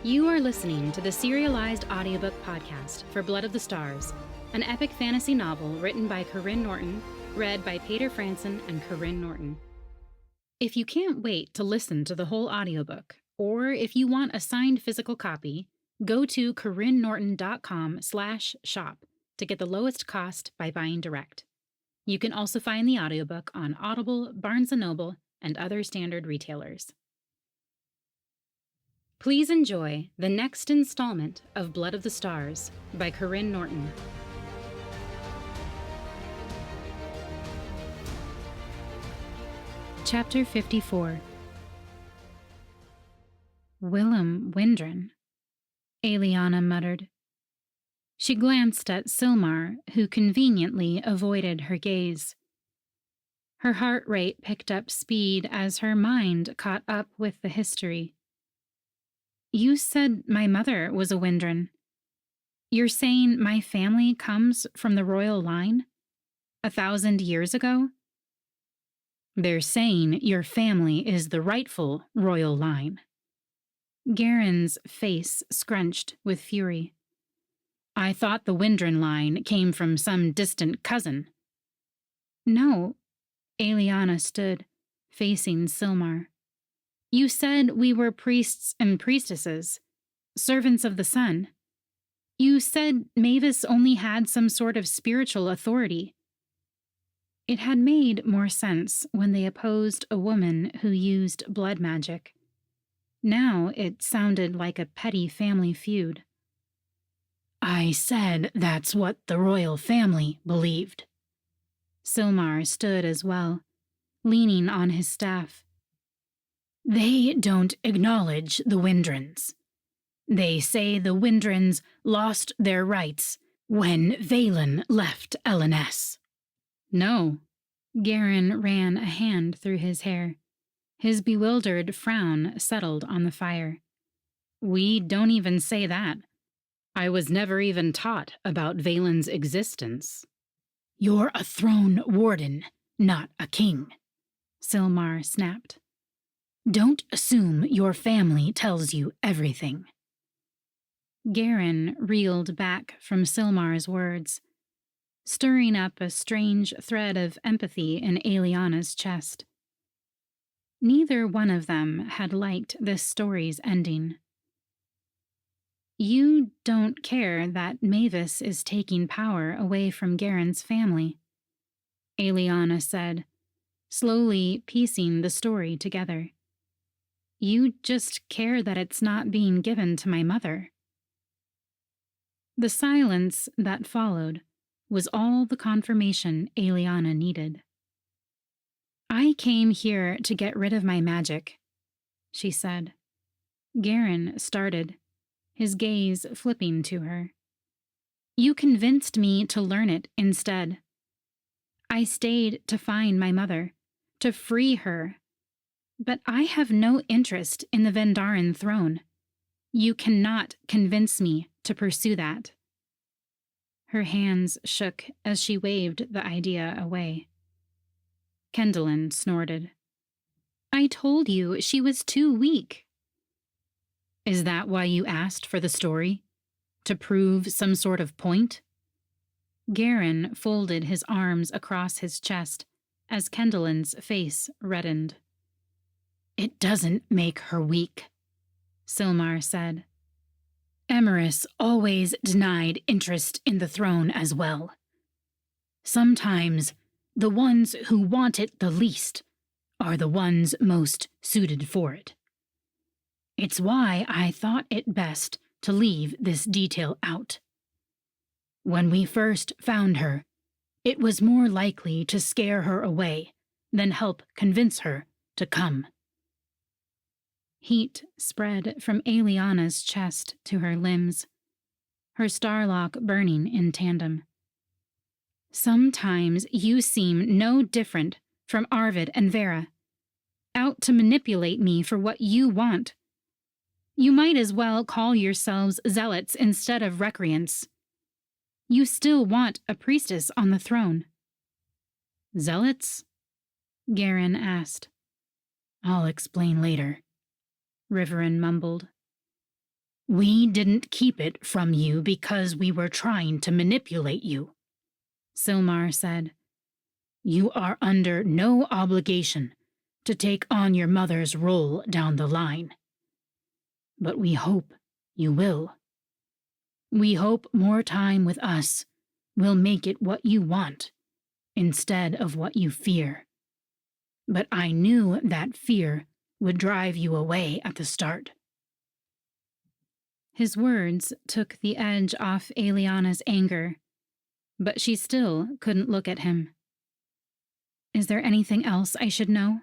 You are listening to the serialized audiobook podcast for Blood of the Stars, an epic fantasy novel written by Karyne Norton, read by Paeter Frandsen and Karyne Norton. If you can't wait to listen to the whole audiobook, or if you want a signed physical copy, go to karynnorton.com/shop to get the lowest cost by buying direct. You can also find the audiobook on Audible, Barnes & Noble, and other standard retailers. Please enjoy the next installment of Blood of the Stars by Karyne Norton. Chapter 54. Willem Windren, Eliana muttered. She glanced at Silmar, who conveniently avoided her gaze. Her heart rate picked up speed as her mind caught up with the history. You said my mother was a Windren. You're saying my family comes from the royal line? 1,000 years ago? They're saying your family is the rightful royal line. Garen's face scrunched with fury. I thought the Windren line came from some distant cousin. No, Eliana stood, facing Silmar. You said we were priests and priestesses, servants of the sun. You said Mavis only had some sort of spiritual authority. It had made more sense when they opposed a woman who used blood magic. Now it sounded like a petty family feud. I said that's what the royal family believed. Silmar stood as well, leaning on his staff. They don't acknowledge the Windrens. They say the Windrens lost their rights when Valen left LNS. No. Garen ran a hand through his hair. His bewildered frown settled on the fire. We don't even say that. I was never even taught about Valen's existence. You're a throne warden, not a king, Silmar snapped. Don't assume your family tells you everything. Garen reeled back from Silmar's words, stirring up a strange thread of empathy in Eliana's chest. Neither one of them had liked this story's ending. You don't care that Mavis is taking power away from Garen's family, Eliana said, slowly piecing the story together. You just care that it's not being given to my mother. The silence that followed was all the confirmation Eliana needed. I came here to get rid of my magic, she said. Garen started, his gaze flipping to her. You convinced me to learn it instead. I stayed to find my mother, to free her. But I have no interest in the Vendarin throne. You cannot convince me to pursue that. Her hands shook as she waved the idea away. Kendallin snorted. I told you she was too weak. Is that why you asked for the story? To prove some sort of point? Garen folded his arms across his chest as Kendallin's face reddened. It doesn't make her weak, Silmar said. Emerys always denied interest in the throne as well. Sometimes the ones who want it the least are the ones most suited for it. It's why I thought it best to leave this detail out. When we first found her, it was more likely to scare her away than help convince her to come. Heat spread from Eliana's chest to her limbs, her starlock burning in tandem. Sometimes you seem no different from Arvid and Vera, out to manipulate me for what you want. You might as well call yourselves zealots instead of recreants. You still want a priestess on the throne. Zealots? Garen asked. I'll explain later, Riverine mumbled. We didn't keep it from you because we were trying to manipulate you, Silmar said. You are under no obligation to take on your mother's role down the line. But we hope you will. We hope more time with us will make it what you want instead of what you fear. But I knew that fear would drive you away at the start. His words took the edge off Eliana's anger, but she still couldn't look at him. Is there anything else I should know?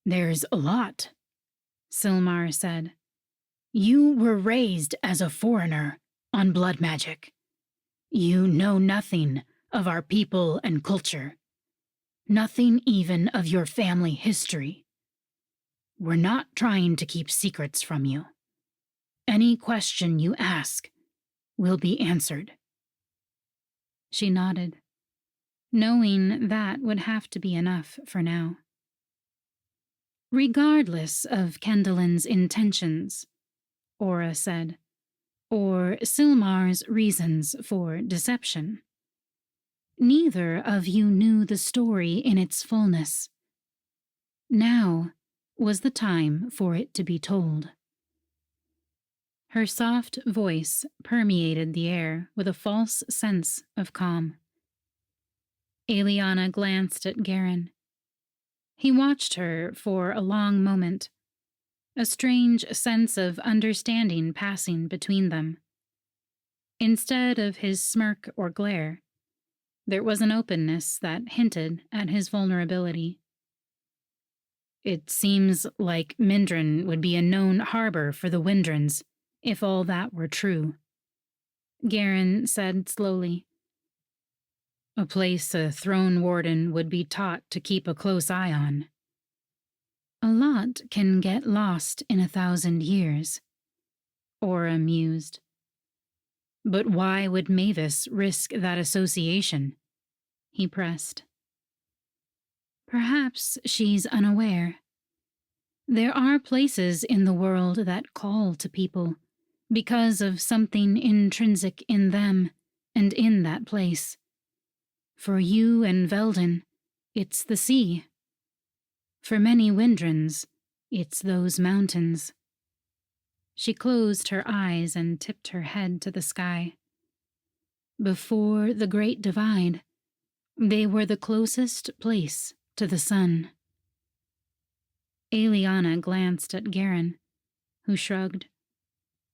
There's a lot, Silmar said. You were raised as a foreigner on blood magic. You know nothing of our people and culture. Nothing even of your family history. We're not trying to keep secrets from you. Any question you ask will be answered. She nodded, knowing that would have to be enough for now. Regardless of Kendallin's intentions, Aura said, or Silmar's reasons for deception, neither of you knew the story in its fullness. Now was the time for it to be told. Her soft voice permeated the air with a false sense of calm. Eliana glanced at Karyne. He watched her for a long moment, a strange sense of understanding passing between them. Instead of his smirk or glare, there was an openness that hinted at his vulnerability. It seems like Mindren would be a known harbor for the Windrens, if all that were true, Karyne said slowly. A place a throne warden would be taught to keep a close eye on. A lot can get lost in 1,000 years, Aura mused. But why would Mavis risk that association? He pressed. Perhaps she's unaware. There are places in the world that call to people because of something intrinsic in them and in that place. For you and Velden, it's the sea. For many Windrens, it's those mountains. She closed her eyes and tipped her head to the sky. Before the Great Divide, they were the closest place to the sun. Eliana glanced at Karyne, who shrugged.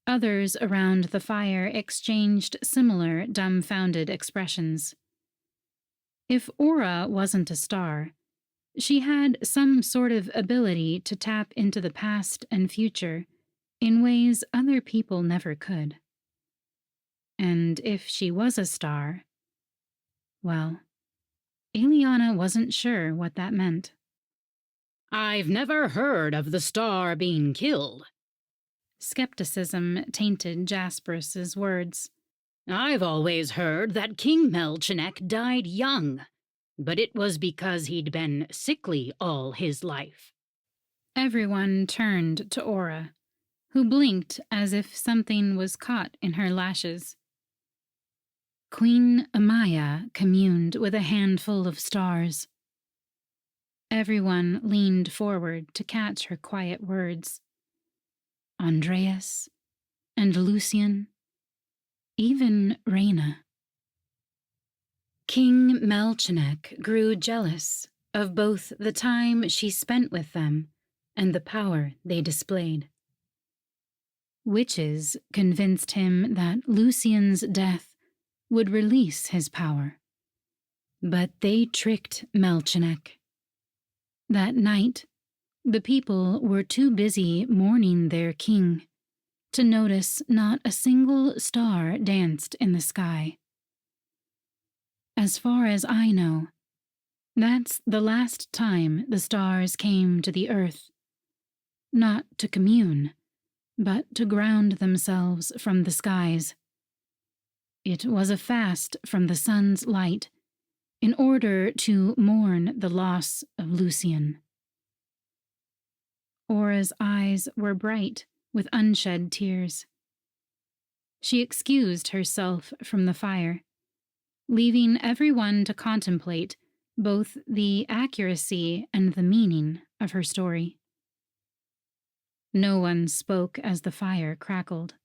Others around the fire exchanged similar dumbfounded expressions. If Aura wasn't a star, she had some sort of ability to tap into the past and future in ways other people never could. And if she was a star, well, Eliana wasn't sure what that meant. I've never heard of the star being killed. Skepticism tainted Jasperus's words. I've always heard that King Melchinek died young, but it was because he'd been sickly all his life. Everyone turned to Aura, who blinked as if something was caught in her lashes. Queen Amaya communed with a handful of stars. Everyone leaned forward to catch her quiet words. Andreas and Lucian, even Reyna. King Melchinek grew jealous of both the time she spent with them and the power they displayed. Witches convinced him that Lucian's death would release his power, but they tricked Melchinek. That night, the people were too busy mourning their king to notice not a single star danced in the sky. As far as I know, that's the last time the stars came to the earth, not to commune, but to ground themselves from the skies. It was a fast from the sun's light in order to mourn the loss of Lucian. Aura's eyes were bright with unshed tears. She excused herself from the fire, leaving everyone to contemplate both the accuracy and the meaning of her story. No one spoke as the fire crackled.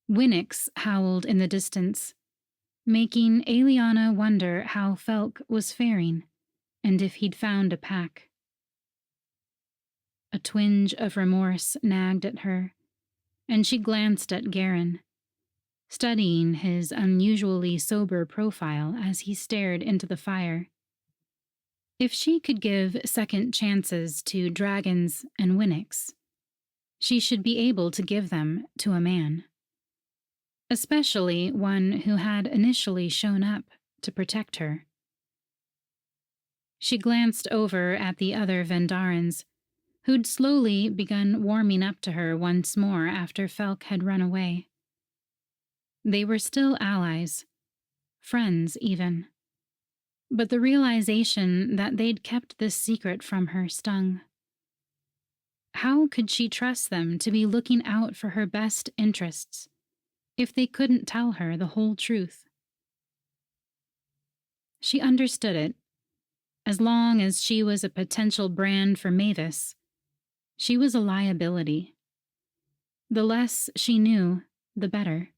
Winnicks howled in the distance, making Eliana wonder how Felk was faring and if he'd found a pack. A twinge of remorse nagged at her, and she glanced at Karyne, studying his unusually sober profile as he stared into the fire. If she could give second chances to dragons and Winnicks, she should be able to give them to a man, especially one who had initially shown up to protect her. She glanced over at the other Vendarans, who'd slowly begun warming up to her once more after Felk had run away. They were still allies, friends even, but the realization that they'd kept this secret from her stung. How could she trust them to be looking out for her best interests if they couldn't tell her the whole truth? She understood it. As long as she was a potential brand for Mavis, she was a liability. The less she knew, the better.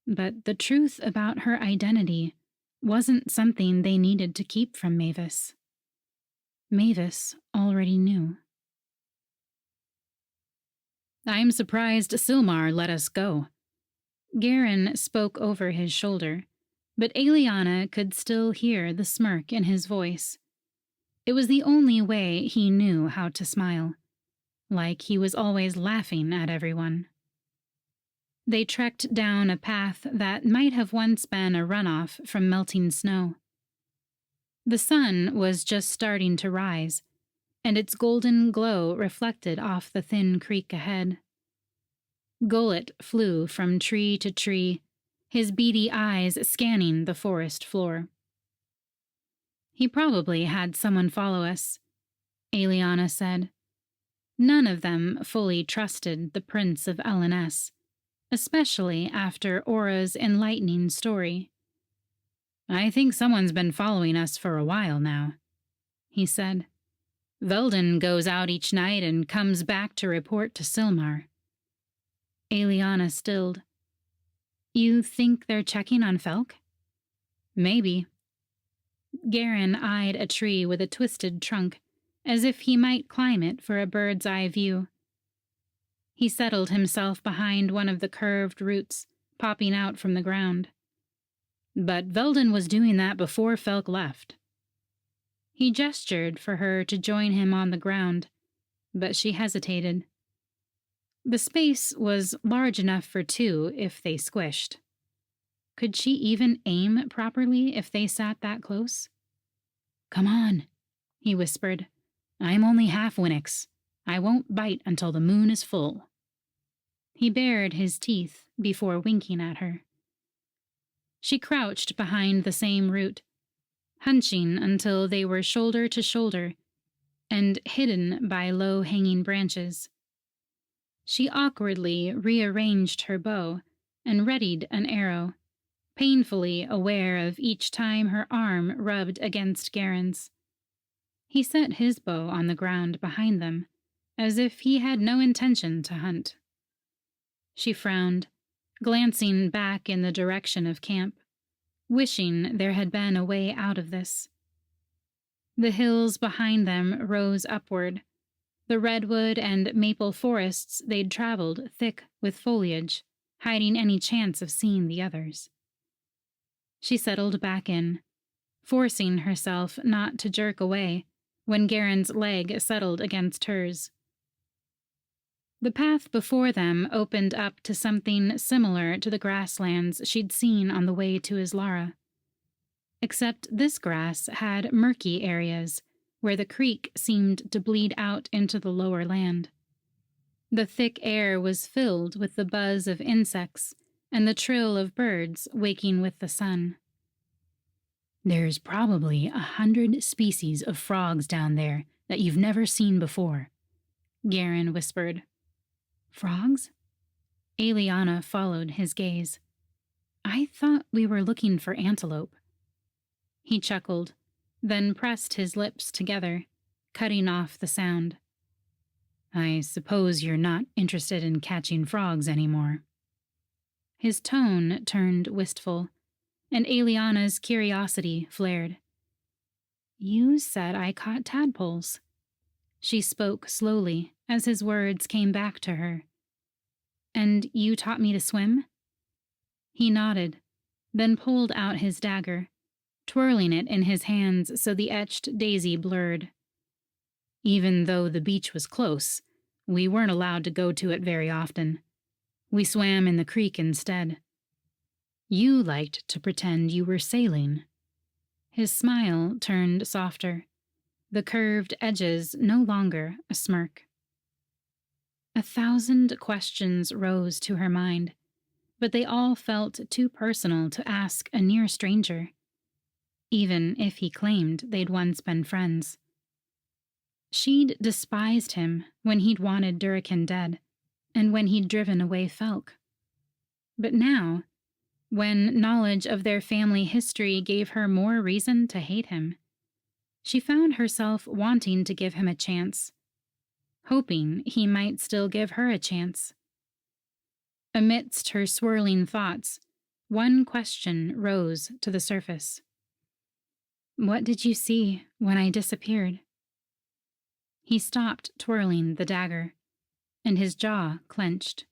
But the truth about her identity wasn't something they needed to keep from Mavis. Mavis already knew. "I'm surprised Silmar let us go." Karyne spoke over his shoulder, but Eliana could still hear the smirk in his voice. It was the only way he knew how to smile, like he was always laughing at everyone. They trekked down a path that might have once been a runoff from melting snow. The sun was just starting to rise, and its golden glow reflected off the thin creek ahead. Gullet flew from tree to tree, his beady eyes scanning the forest floor. "He probably had someone follow us," Eliana said. None of them fully trusted the Prince of L&S, especially after Aura's enlightening story. "I think someone's been following us for a while now," he said. "Velden goes out each night and comes back to report to Silmar." Eliana stilled. "You think they're checking on Felk?" "Maybe." Karyne eyed a tree with a twisted trunk, as if he might climb it for a bird's-eye view. He settled himself behind one of the curved roots, popping out from the ground. "But Velden was doing that before Felk left." He gestured for her to join him on the ground, but she hesitated. The space was large enough for two if they squished. Could she even aim properly if they sat that close? "Come on," he whispered. "I'm only half Winnicks. I won't bite until the moon is full." He bared his teeth before winking at her. She crouched behind the same root, hunching until they were shoulder to shoulder and hidden by low-hanging branches. She awkwardly rearranged her bow and readied an arrow, painfully aware of each time her arm rubbed against Karyne's. He set his bow on the ground behind them, as if he had no intention to hunt. She frowned, glancing back in the direction of camp, wishing there had been a way out of this. The hills behind them rose upward, the redwood and maple forests they'd traveled thick with foliage, hiding any chance of seeing the others. She settled back in, forcing herself not to jerk away when Karyne's leg settled against hers. The path before them opened up to something similar to the grasslands she'd seen on the way to Islara. Except this grass had murky areas where the creek seemed to bleed out into the lower land. The thick air was filled with the buzz of insects and the trill of birds waking with the sun. "There's probably 100 species of frogs down there that you've never seen before," Karyne whispered. Frogs? Eliana followed his gaze. I thought we were looking for antelope. He chuckled, then pressed his lips together, cutting off the sound. I suppose you're not interested in catching frogs anymore. His tone turned wistful, and Eliana's curiosity flared. You said I caught tadpoles. She spoke slowly as his words came back to her. And you taught me to swim? He nodded, then pulled out his dagger, twirling it in his hands so the etched daisy blurred. Even though the beach was close, we weren't allowed to go to it very often. We swam in the creek instead. You liked to pretend you were sailing. His smile turned softer, the curved edges no longer a smirk. 1,000 questions rose to her mind, but they all felt too personal to ask a near stranger, even if he claimed they'd once been friends. She'd despised him when he'd wanted Durrican dead, and when he'd driven away Felk. But now, when knowledge of their family history gave her more reason to hate him, she found herself wanting to give him a chance, hoping he might still give her a chance. Amidst her swirling thoughts, one question rose to the surface. What did you see when I disappeared? He stopped twirling the dagger, and his jaw clenched.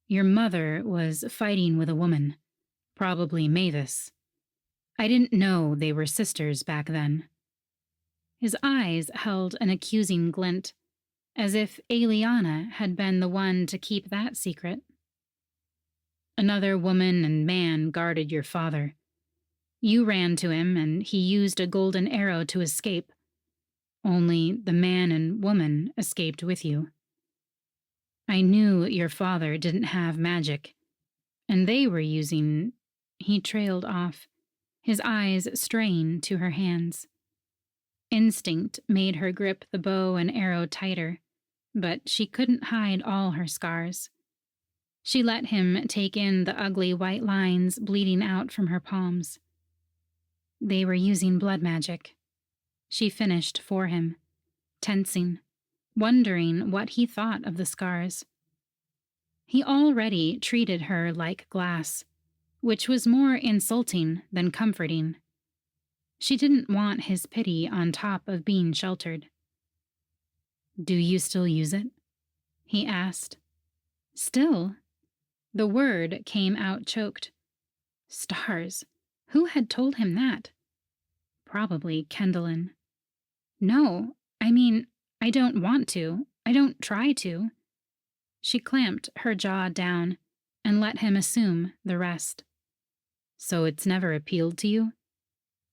Your mother was fighting with a woman, probably Mavis. I didn't know they were sisters back then. His eyes held an accusing glint, as if Eliana had been the one to keep that secret. Another woman and man guarded your father. You ran to him, and he used a golden arrow to escape. Only the man and woman escaped with you. I knew your father didn't have magic, and they were using... He trailed off, his eyes straying to her hands. Instinct made her grip the bow and arrow tighter, but she couldn't hide all her scars. She let him take in the ugly white lines bleeding out from her palms. They were using blood magic. She finished for him, tensing, wondering what he thought of the scars. He already treated her like glass, which was more insulting than comforting. She didn't want his pity on top of being sheltered. Do you still use it? He asked. Still? The word came out choked. Stars. Who had told him that? Probably Kendallin. No, I mean, I don't want to. I don't try to. She clamped her jaw down and let him assume the rest. So it's never appealed to you?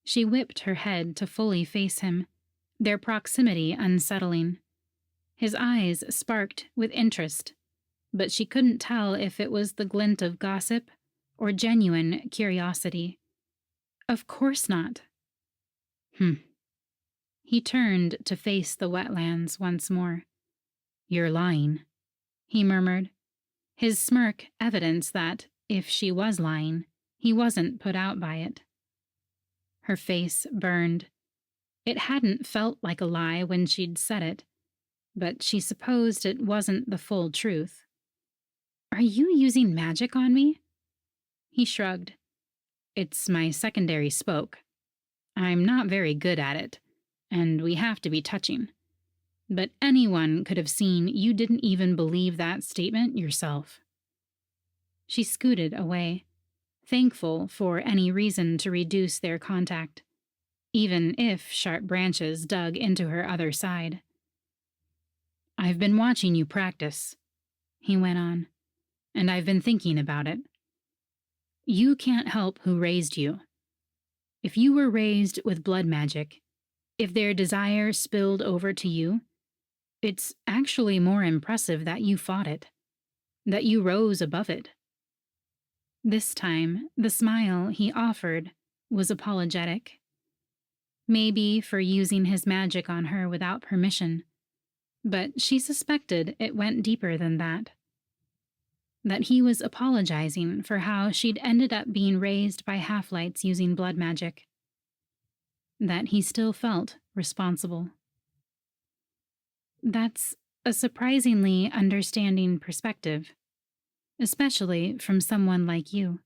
She whipped her head to fully face him, their proximity unsettling. His eyes sparked with interest, but she couldn't tell if it was the glint of gossip or genuine curiosity. Of course not. He turned to face the wetlands once more. You're lying, he murmured, his smirk evidence that, if she was lying, he wasn't put out by it. Her face burned. It hadn't felt like a lie when she'd said it, but she supposed it wasn't the full truth. Are you using magic on me? He shrugged. It's my secondary spoke. I'm not very good at it, and we have to be touching. But anyone could have seen you didn't even believe that statement yourself. She scooted away, thankful for any reason to reduce their contact, even if sharp branches dug into her other side. I've been watching you practice, he went on, and I've been thinking about it. You can't help who raised you. If you were raised with blood magic, if their desire spilled over to you, it's actually more impressive that you fought it, that you rose above it. This time, the smile he offered was apologetic. Maybe for using his magic on her without permission, But she suspected it went deeper than that. That he was apologizing for how she'd ended up being raised by half-lights using blood magic. That he still felt responsible. That's a surprisingly understanding perspective, especially from someone like you.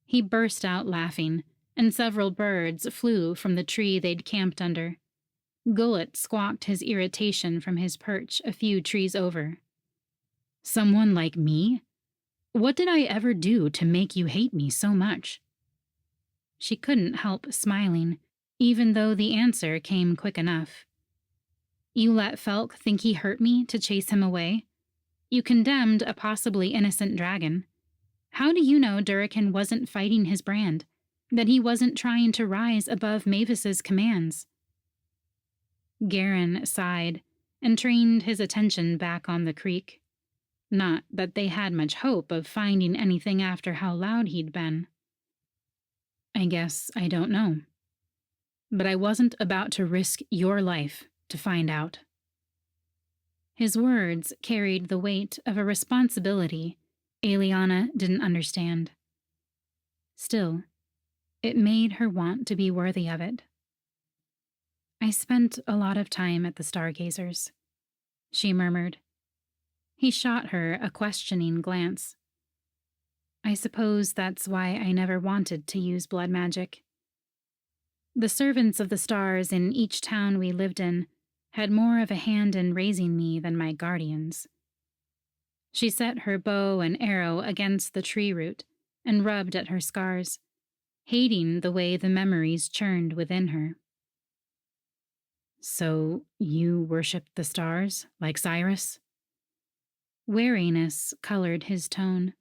He burst out laughing, and several birds flew from the tree they'd camped under. Gullet squawked his irritation from his perch a few trees over. Someone like me? What did I ever do to make you hate me so much? She couldn't help smiling, even though the answer came quick enough. You let Felk think he hurt me to chase him away? You condemned a possibly innocent dragon. How do you know Durican wasn't fighting his brand? That he wasn't trying to rise above Mavis's commands? Karyne sighed and trained his attention back on the creek. Not that they had much hope of finding anything after how loud he'd been. I guess I don't know. But I wasn't about to risk your life to find out. His words carried the weight of a responsibility Eliana didn't understand. Still, it made her want to be worthy of it. I spent a lot of time at the Stargazers, she murmured. He shot her a questioning glance. I suppose that's why I never wanted to use blood magic. The servants of the stars in each town we lived in had more of a hand in raising me than my guardians. She set her bow and arrow against the tree root and rubbed at her scars, hating the way the memories churned within her. So you worship the stars, like Cyrus? Wariness colored his tone,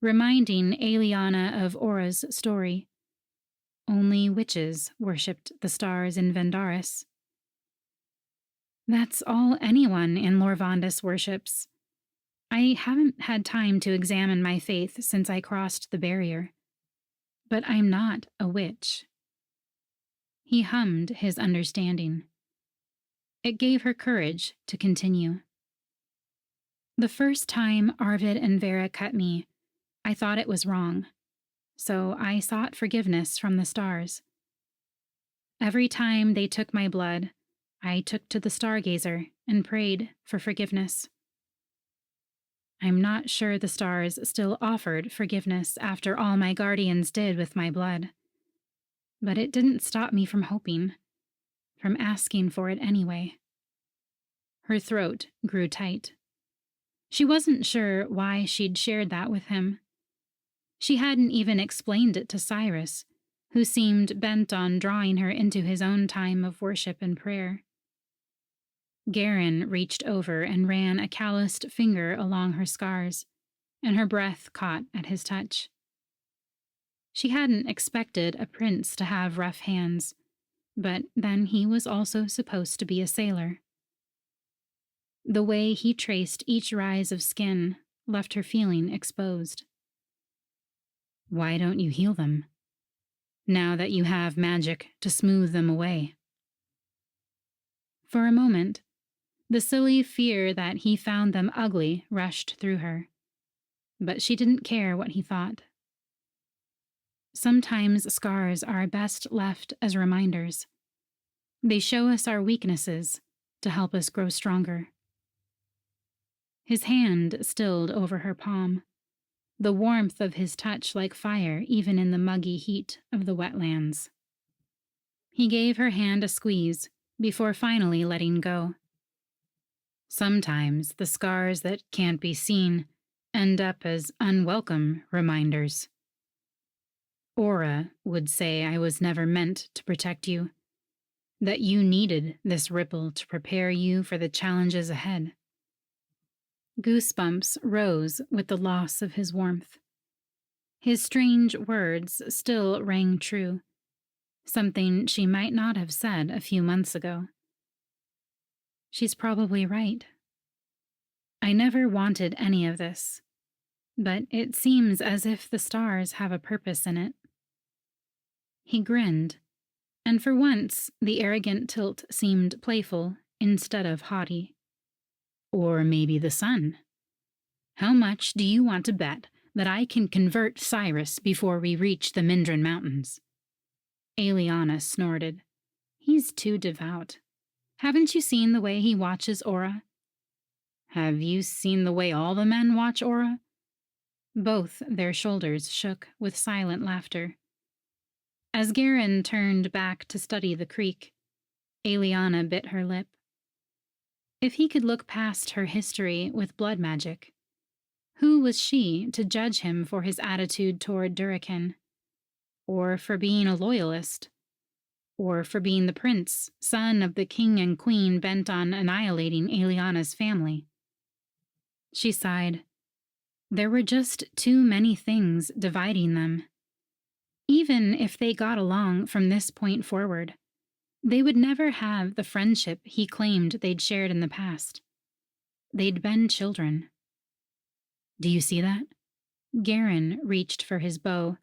reminding Eliana of Aura's story. Only witches worshipped the stars in Vendaris. That's all anyone in Lorvandus worships. I haven't had time to examine my faith since I crossed the barrier. But I'm not a witch. He hummed his understanding. It gave her courage to continue. The first time Arvid and Vera cut me, I thought it was wrong, so I sought forgiveness from the stars. Every time they took my blood, I took to the Stargazer and prayed for forgiveness. I'm not sure the stars still offered forgiveness after all my guardians did with my blood. But it didn't stop me from hoping, from asking for it anyway. Her throat grew tight. She wasn't sure why she'd shared that with him. She hadn't even explained it to Cyrus, who seemed bent on drawing her into his own time of worship and prayer. Karyne reached over and ran a calloused finger along her scars, and her breath caught at his touch. She hadn't expected a prince to have rough hands, but then he was also supposed to be a sailor. The way he traced each rise of skin left her feeling exposed. Why don't you heal them, now that you have magic to smooth them away? For a moment, the silly fear that he found them ugly rushed through her, but she didn't care what he thought. Sometimes scars are best left as reminders. They show us our weaknesses to help us grow stronger. His hand stilled over her palm, the warmth of his touch like fire even in the muggy heat of the wetlands. He gave her hand a squeeze before finally letting go. Sometimes the scars that can't be seen end up as unwelcome reminders. Aura would say I was never meant to protect you, that you needed this ripple to prepare you for the challenges ahead. Goosebumps rose with the loss of his warmth. His strange words still rang true, something she might not have said a few months ago. She's probably right. I never wanted any of this, but it seems as if the stars have a purpose in it. He grinned, and for once the arrogant tilt seemed playful instead of haughty. Or maybe the sun. How much do you want to bet that I can convert Cyrus before we reach the Mindran Mountains?" Eliana snorted. "He's too devout. Haven't you seen the way he watches Aura?" "Have you seen the way all the men watch Aura?" Both their shoulders shook with silent laughter. As Karyne turned back to study the creek, Eliana bit her lip. If he could look past her history with blood magic, who was she to judge him for his attitude toward Durakin? Or for being a loyalist? Or for being the prince, son of the king and queen bent on annihilating Eliana's family? She sighed. There were just too many things dividing them. Even if they got along from this point forward, they would never have the friendship he claimed they'd shared in the past. They'd been children. "Do you see that?" Karyne reached for his bow,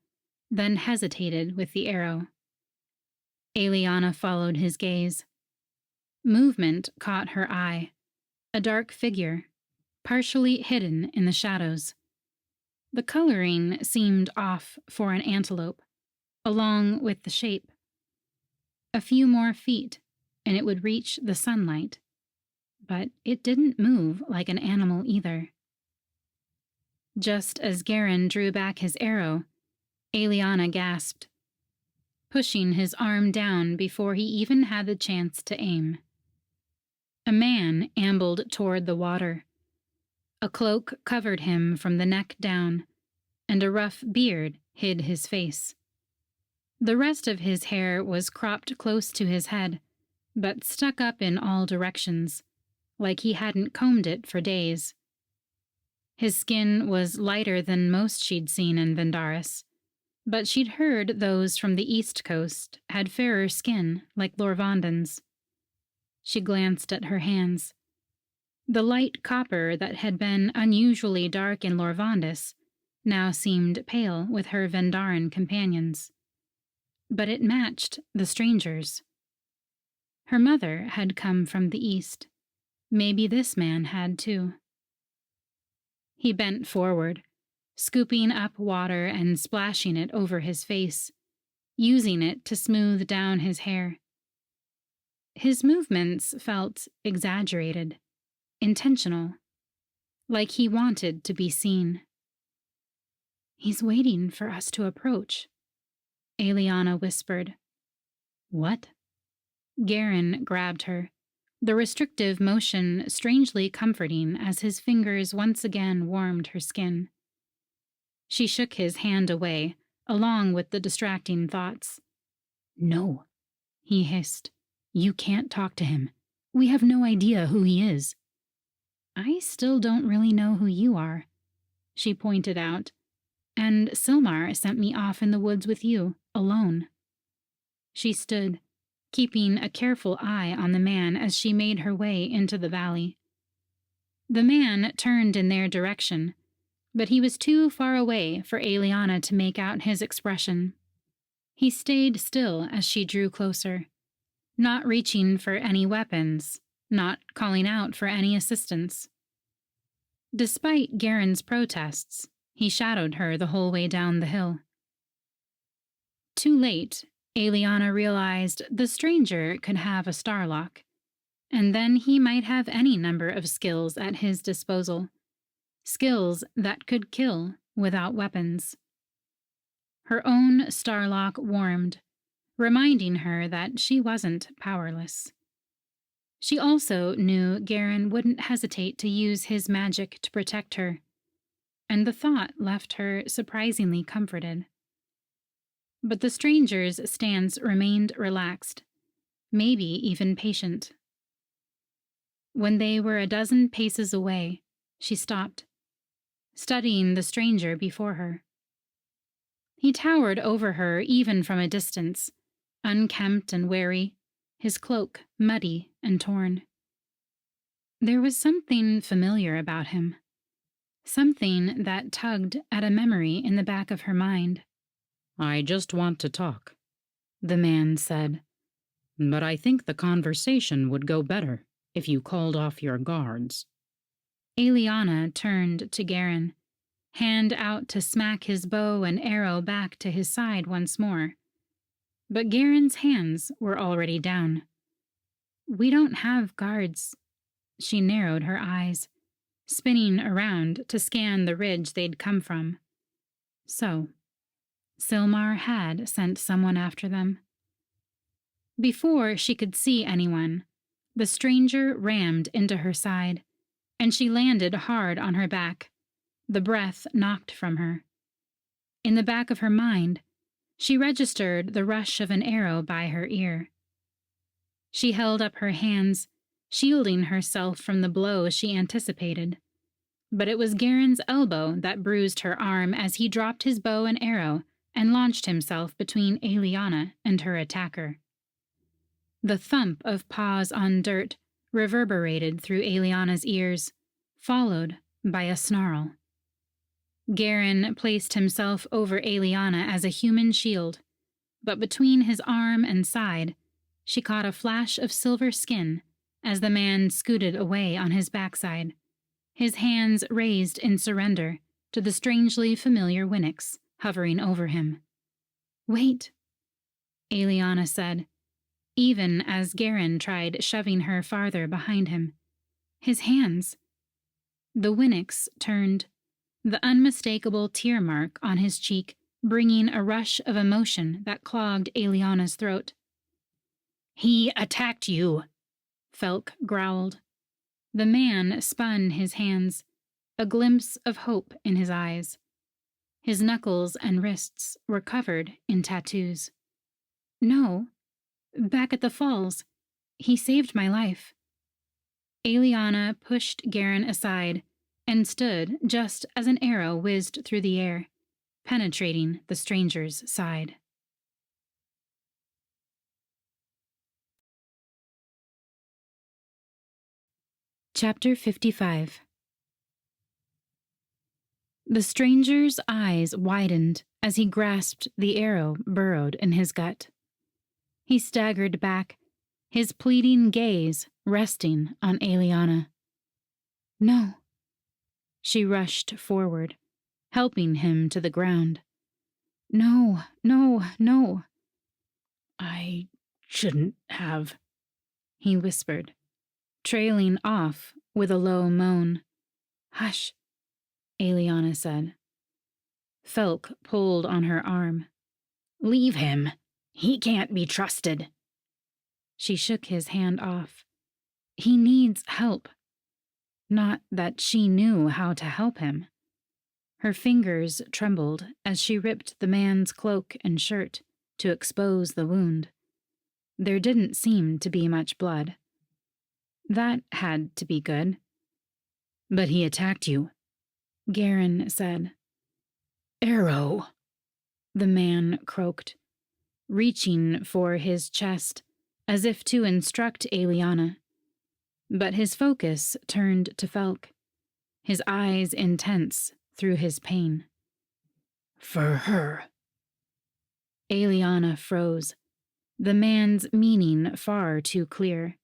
then hesitated with the arrow. Eliana followed his gaze. Movement caught her eye, a dark figure, partially hidden in the shadows. The coloring seemed off for an antelope, along with the shape. A few more feet, and it would reach the sunlight, but it didn't move like an animal either. Just as Karyne drew back his arrow, Eliana gasped, pushing his arm down before he even had the chance to aim. A man ambled toward the water. A cloak covered him from the neck down, and a rough beard hid his face. The rest of his hair was cropped close to his head, but stuck up in all directions, like he hadn't combed it for days. His skin was lighter than most she'd seen in Vendaris, but she'd heard those from the East Coast had fairer skin, like Lorvandan's. She glanced at her hands. The light copper that had been unusually dark in Lorvandis now seemed pale with her Vendaran companions. But it matched the stranger's. Her mother had come from the east. Maybe this man had too. He bent forward, scooping up water and splashing it over his face, using it to smooth down his hair. His movements felt exaggerated, intentional, like he wanted to be seen. "He's waiting for us to approach," Eliana whispered. "What?" Karyne grabbed her, the restrictive motion strangely comforting as his fingers once again warmed her skin. She shook his hand away, along with the distracting thoughts. "No," he hissed. "You can't talk to him. We have no idea who he is." "I still don't really know who you are," she pointed out. "And Silmar sent me off in the woods with you, alone." She stood, keeping a careful eye on the man as she made her way into the valley. The man turned in their direction, but he was too far away for Eliana to make out his expression. He stayed still as she drew closer, not reaching for any weapons, not calling out for any assistance. Despite Karyne's protests, he shadowed her the whole way down the hill. Too late, Eliana realized the stranger could have a starlock, and then he might have any number of skills at his disposal, skills that could kill without weapons. Her own starlock warmed, reminding her that she wasn't powerless. She also knew Karyne wouldn't hesitate to use his magic to protect her, and the thought left her surprisingly comforted. But the stranger's stance remained relaxed, maybe even patient. When they were a dozen paces away, she stopped, studying the stranger before her. He towered over her even from a distance, unkempt and wary, his cloak muddy and torn. There was something familiar about him, something that tugged at a memory in the back of her mind. "I just want to talk," the man said. "But I think the conversation would go better if you called off your guards." Eliana turned to Karyne, hand out to smack his bow and arrow back to his side once more. But Karyne's hands were already down. "We don't have guards." She narrowed her eyes, spinning around to scan the ridge they'd come from. So, Silmar had sent someone after them. Before she could see anyone, the stranger rammed into her side, and she landed hard on her back, the breath knocked from her. In the back of her mind, she registered the rush of an arrow by her ear. She held up her hands, shielding herself from the blow she anticipated. But it was Karyne's elbow that bruised her arm as he dropped his bow and arrow and launched himself between Eliana and her attacker. The thump of paws on dirt reverberated through Eliana's ears, followed by a snarl. Karyne placed himself over Eliana as a human shield, but between his arm and side, she caught a flash of silver skin as the man scooted away on his backside, his hands raised in surrender to the strangely familiar Winix hovering over him. "Wait," Eliana said, even as Karyne tried shoving her farther behind him. "His hands." The Winix turned, the unmistakable tear mark on his cheek bringing a rush of emotion that clogged Eliana's throat. "He attacked you," Felk growled. The man spun his hands, a glimpse of hope in his eyes. His knuckles and wrists were covered in tattoos. "No, back at the falls. He saved my life." Eliana pushed Karyne aside and stood just as an arrow whizzed through the air, penetrating the stranger's side. Chapter 55. The stranger's eyes widened as he grasped the arrow burrowed in his gut. He staggered back, his pleading gaze resting on Eliana. "No." She rushed forward, helping him to the ground. "No, no, no." "I shouldn't have," he whispered, trailing off with a low moan. "Hush," Eliana said. Felk pulled on her arm. "Leave him. He can't be trusted." She shook his hand off. "He needs help." Not that she knew how to help him. Her fingers trembled as she ripped the man's cloak and shirt to expose the wound. There didn't seem to be much blood. That had to be good. "But he attacked you," Karyne said. "Arrow," the man croaked, reaching for his chest as if to instruct Eliana. But his focus turned to Felk, his eyes intense through his pain. "For her." Eliana froze, the man's meaning far too clear.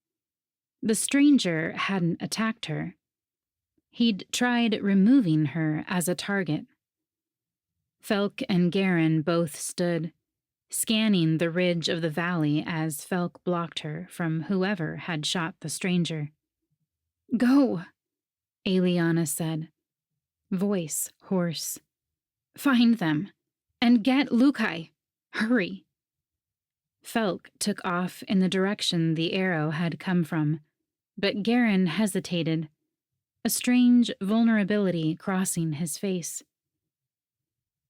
The stranger hadn't attacked her. He'd tried removing her as a target. Felk and Karyne both stood, scanning the ridge of the valley as Felk blocked her from whoever had shot the stranger. "Go," Eliana said, voice hoarse. "Find them, and get Lukai. Hurry." Felk took off in the direction the arrow had come from, but Karyne hesitated, a strange vulnerability crossing his face.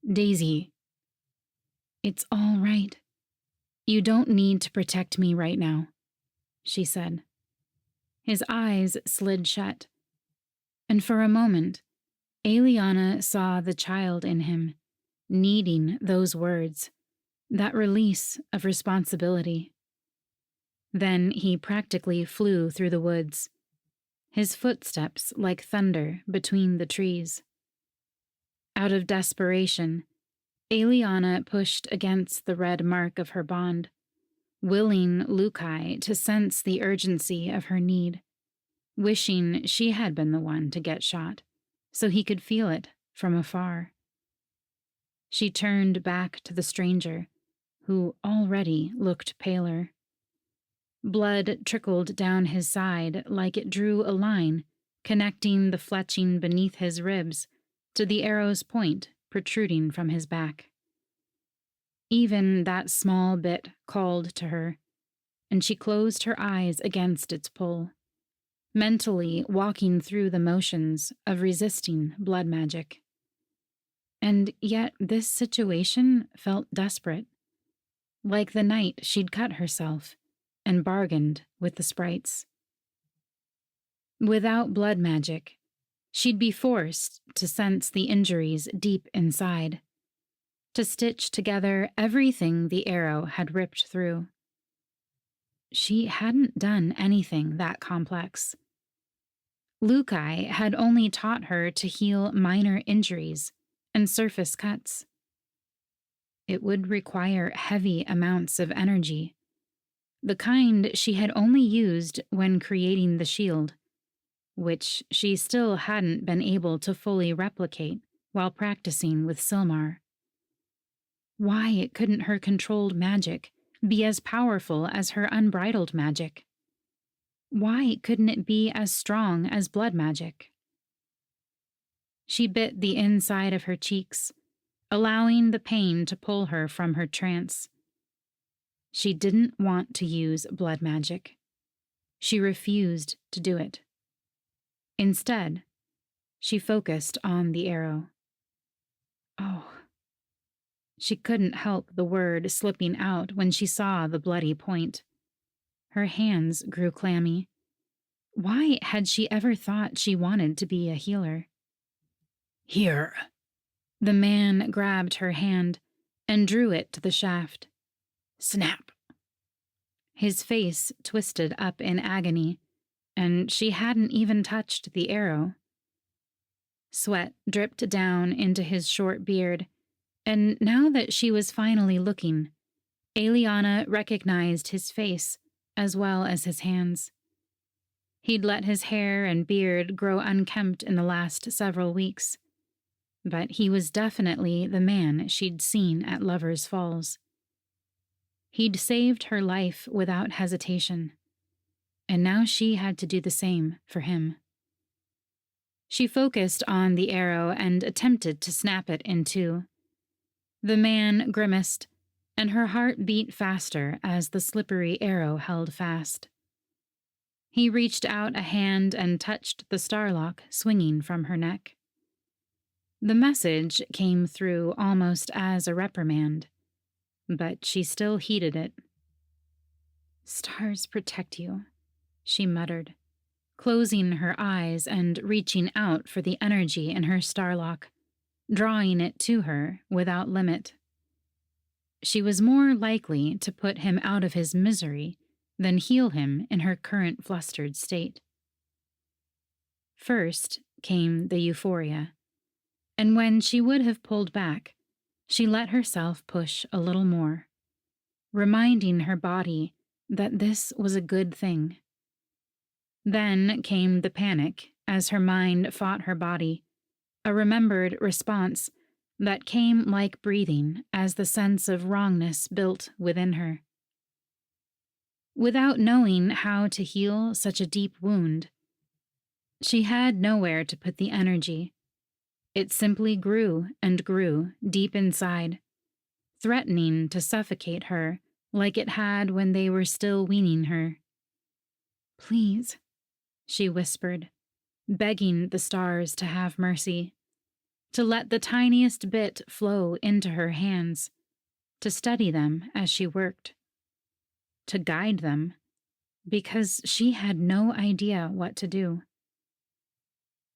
"Daisy." "It's all right. You don't need to protect me right now," she said. His eyes slid shut, and for a moment, Eliana saw the child in him, needing those words, that release of responsibility. Then he practically flew through the woods, his footsteps like thunder between the trees. Out of desperation, Eliana pushed against the red mark of her bond, willing Lukai to sense the urgency of her need, wishing she had been the one to get shot, so he could feel it from afar. She turned back to the stranger, who already looked paler. Blood trickled down his side like it drew a line, connecting the fletching beneath his ribs to the arrow's point protruding from his back. Even that small bit called to her, and she closed her eyes against its pull, mentally walking through the motions of resisting blood magic. And yet this situation felt desperate, like the night she'd cut herself and bargained with the sprites. Without blood magic, she'd be forced to sense the injuries deep inside, to stitch together everything the arrow had ripped through. She hadn't done anything that complex. Lukai had only taught her to heal minor injuries and surface cuts. It would require heavy amounts of energy, the kind she had only used when creating the shield, which she still hadn't been able to fully replicate while practicing with Silmar. Why couldn't her controlled magic be as powerful as her unbridled magic? Why couldn't it be as strong as blood magic? She bit the inside of her cheeks, allowing the pain to pull her from her trance. She didn't want to use blood magic. She refused to do it. Instead, she focused on the arrow. Oh. She couldn't help the word slipping out when she saw the bloody point. Her hands grew clammy. Why had she ever thought she wanted to be a healer? Here. The man grabbed her hand and drew it to the shaft. Snap. His face twisted up in agony, and she hadn't even touched the arrow. Sweat dripped down into his short beard, and now that she was finally looking, Aeliana recognized his face as well as his hands. He'd let his hair and beard grow unkempt in the last several weeks, but he was definitely the man she'd seen at Lover's Falls. He'd saved her life without hesitation, and now she had to do the same for him. She focused on the arrow and attempted to snap it in two. The man grimaced, and her heart beat faster as the slippery arrow held fast. He reached out a hand and touched the starlock swinging from her neck. The message came through almost as a reprimand, but she still heeded it. "Stars protect you," she muttered, closing her eyes and reaching out for the energy in her starlock, drawing it to her without limit. She was more likely to put him out of his misery than heal him in her current flustered state. First came the euphoria, and when she would have pulled back, she let herself push a little more, reminding her body that this was a good thing. Then came the panic as her mind fought her body, a remembered response that came like breathing as the sense of wrongness built within her. Without knowing how to heal such a deep wound, she had nowhere to put the energy. It simply grew and grew deep inside, threatening to suffocate her like it had when they were still weaning her. "Please," she whispered, begging the stars to have mercy, to let the tiniest bit flow into her hands, to steady them as she worked, to guide them, because she had no idea what to do.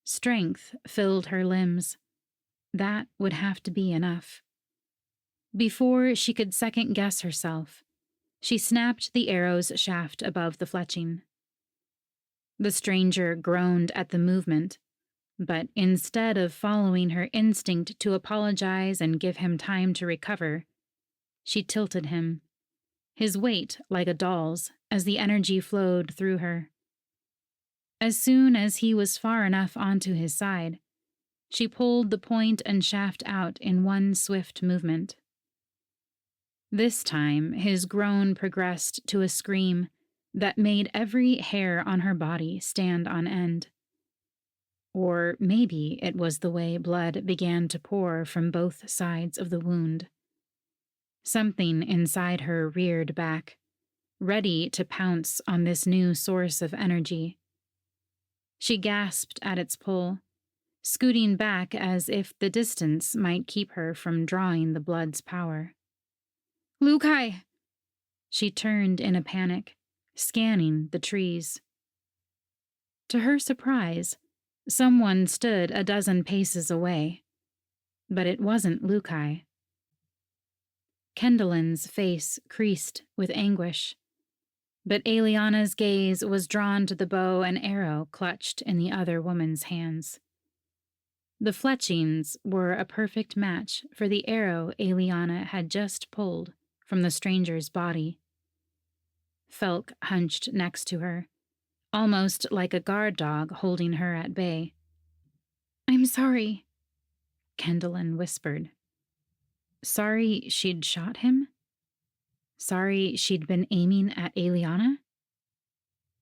Strength filled her limbs. That would have to be enough. Before she could second-guess herself, she snapped the arrow's shaft above the fletching. The stranger groaned at the movement, but instead of following her instinct to apologize and give him time to recover, she tilted him, his weight like a doll's as the energy flowed through her. As soon as he was far enough onto his side, she pulled the point and shaft out in one swift movement. This time, his groan progressed to a scream that made every hair on her body stand on end. Or maybe it was the way blood began to pour from both sides of the wound. Something inside her reared back, ready to pounce on this new source of energy. She gasped at its pull, scooting back as if the distance might keep her from drawing the blood's power. "Lukai!" She turned in a panic, scanning the trees. To her surprise, someone stood a dozen paces away, but it wasn't Lukai. Kendallen's face creased with anguish, but Eliana's gaze was drawn to the bow and arrow clutched in the other woman's hands. The fletchings were a perfect match for the arrow Eliana had just pulled from the stranger's body. Felk hunched next to her, almost like a guard dog holding her at bay. "I'm sorry," Kendallen whispered. Sorry she'd shot him? Sorry she'd been aiming at Eliana?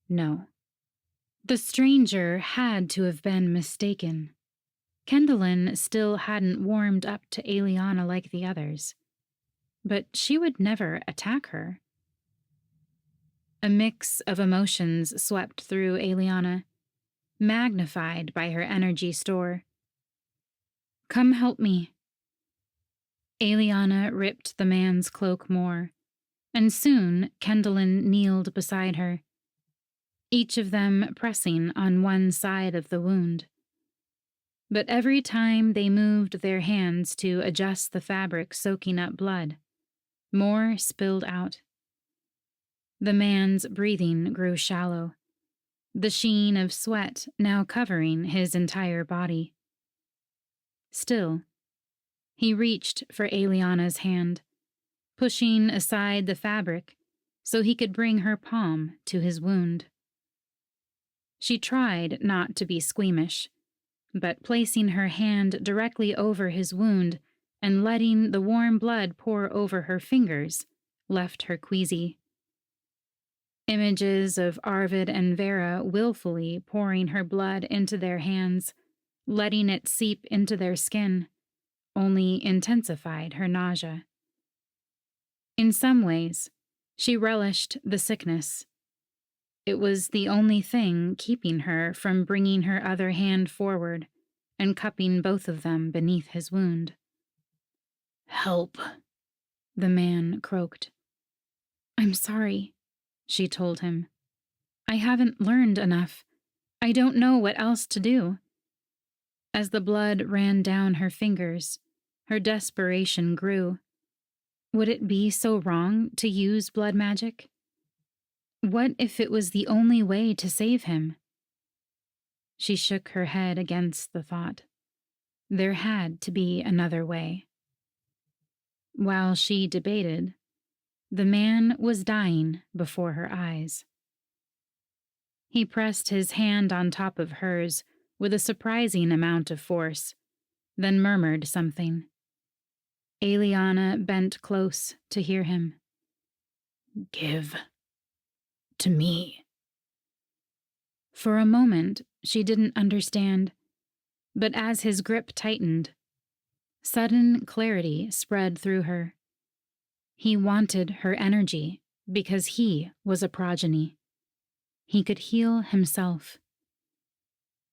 No. The stranger had to have been mistaken. Kendallen still hadn't warmed up to Eliana like the others, but she would never attack her. A mix of emotions swept through Eliana, magnified by her energy store. "Come help me." Eliana ripped the man's cloak more, and soon Kendallen kneeled beside her, each of them pressing on one side of the wound. But every time they moved their hands to adjust the fabric soaking up blood, more spilled out. The man's breathing grew shallow, the sheen of sweat now covering his entire body. Still, he reached for Eliana's hand, pushing aside the fabric so he could bring her palm to his wound. She tried not to be squeamish, but placing her hand directly over his wound and letting the warm blood pour over her fingers left her queasy. Images of Arvid and Vera willfully pouring her blood into their hands, letting it seep into their skin, only intensified her nausea. In some ways, she relished the sickness. It was the only thing keeping her from bringing her other hand forward and cupping both of them beneath his wound. "Help," the man croaked. "I'm sorry," she told him. "I haven't learned enough. I don't know what else to do." As the blood ran down her fingers, her desperation grew. Would it be so wrong to use blood magic? What if it was the only way to save him? She shook her head against the thought. There had to be another way. While she debated, the man was dying before her eyes. He pressed his hand on top of hers with a surprising amount of force, then murmured something. Eliana bent close to hear him. "Give to me." For a moment, she didn't understand, but as his grip tightened, sudden clarity spread through her. He wanted her energy because he was a progeny. He could heal himself.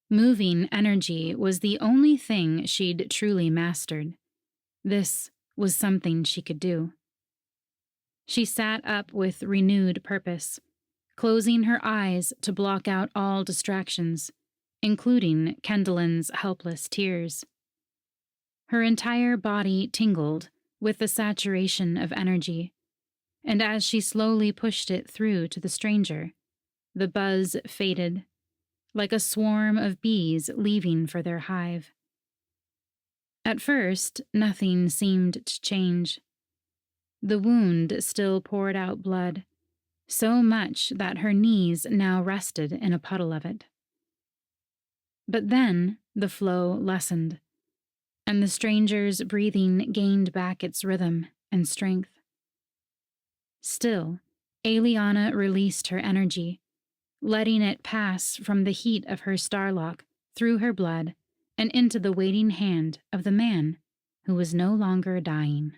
Moving energy was the only thing she'd truly mastered. This was something she could do. She sat up with renewed purpose, closing her eyes to block out all distractions, including Kendallen's helpless tears. Her entire body tingled with the saturation of energy, and as she slowly pushed it through to the stranger, the buzz faded, like a swarm of bees leaving for their hive. At first, nothing seemed to change. The wound still poured out blood, so much that her knees now rested in a puddle of it. But then the flow lessened, and the stranger's breathing gained back its rhythm and strength. Still, Aliana released her energy, letting it pass from the heat of her starlock through her blood and into the waiting hand of the man who was no longer dying.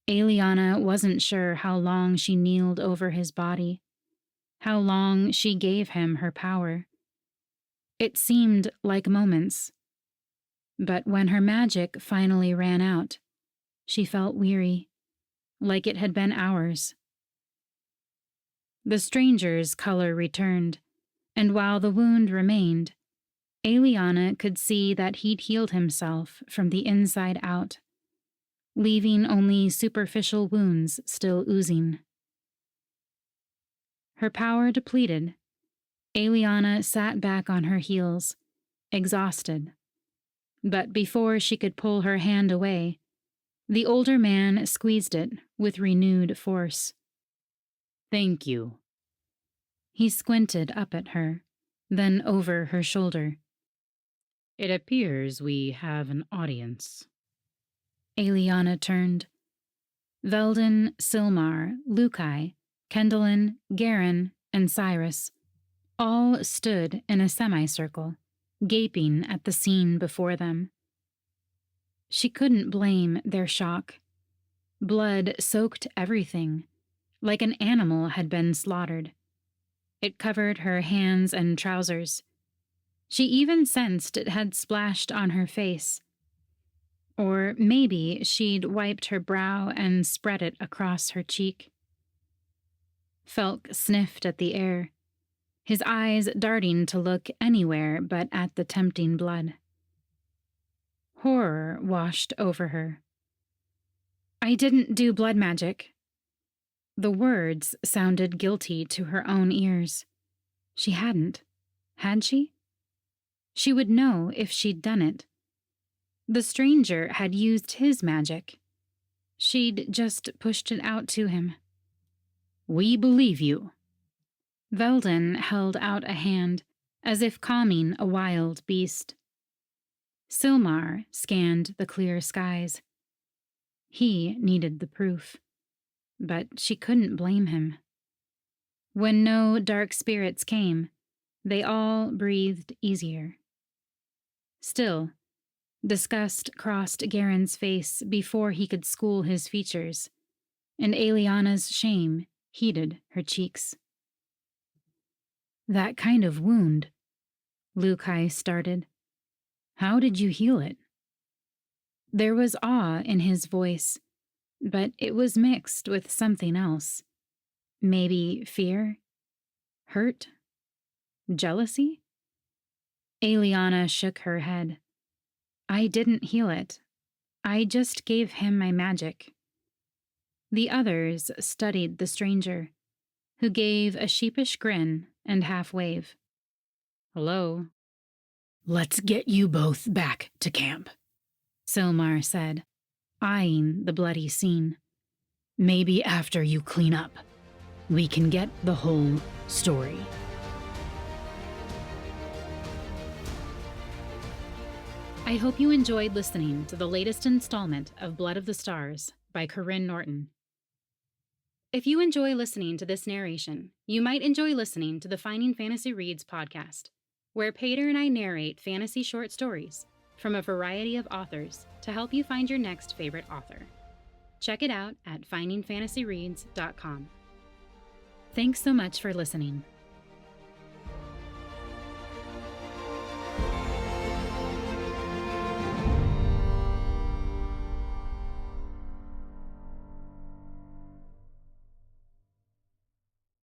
Aliana wasn't sure how long she kneeled over his body, how long she gave him her power. It seemed like moments, but when her magic finally ran out, she felt weary, like it had been hours. The stranger's color returned, and while the wound remained, Aliana could see that he'd healed himself from the inside out, leaving only superficial wounds still oozing. Her power depleted, Aliana sat back on her heels, exhausted. But before she could pull her hand away, the older man squeezed it with renewed force. Thank you. He squinted up at her, then over her shoulder. It appears we have an audience. Aliana turned. Veldin, Silmar, Lukai, Kendallin, Garen, and Cyrus all stood in a semicircle, gaping at the scene before them. She couldn't blame their shock. Blood soaked everything, like an animal had been slaughtered. It covered her hands and trousers. She even sensed it had splashed on her face. Or maybe she'd wiped her brow and spread it across her cheek. Felk sniffed at the air, his eyes darting to look anywhere but at the tempting blood. Horror washed over her. I didn't do blood magic. The words sounded guilty to her own ears. She hadn't. Had she? She would know if she'd done it. The stranger had used his magic. She'd just pushed it out to him. We believe you. Veldin held out a hand, as if calming a wild beast. Silmar scanned the clear skies. He needed the proof, but she couldn't blame him. When no dark spirits came, they all breathed easier. Still, disgust crossed Garen's face before he could school his features, and Aliana's shame heated her cheeks. That kind of wound, Lukai started. How did you heal it? There was awe in his voice, but it was mixed with something else. Maybe fear? Hurt? Jealousy? Aliana shook her head. I didn't heal it. I just gave him my magic. The others studied the stranger, who gave a sheepish grin and half wave. Hello? Let's get you both back to camp, Silmar said, eyeing the bloody scene. Maybe after you clean up, we can get the whole story. I hope you enjoyed listening to the latest installment of Blood of the Stars by Karyne Norton. If you enjoy listening to this narration, you might enjoy listening to the Finding Fantasy Reads podcast, where Paeter and I narrate fantasy short stories from a variety of authors to help you find your next favorite author. Check it out at findingfantasyreads.com. Thanks so much for listening.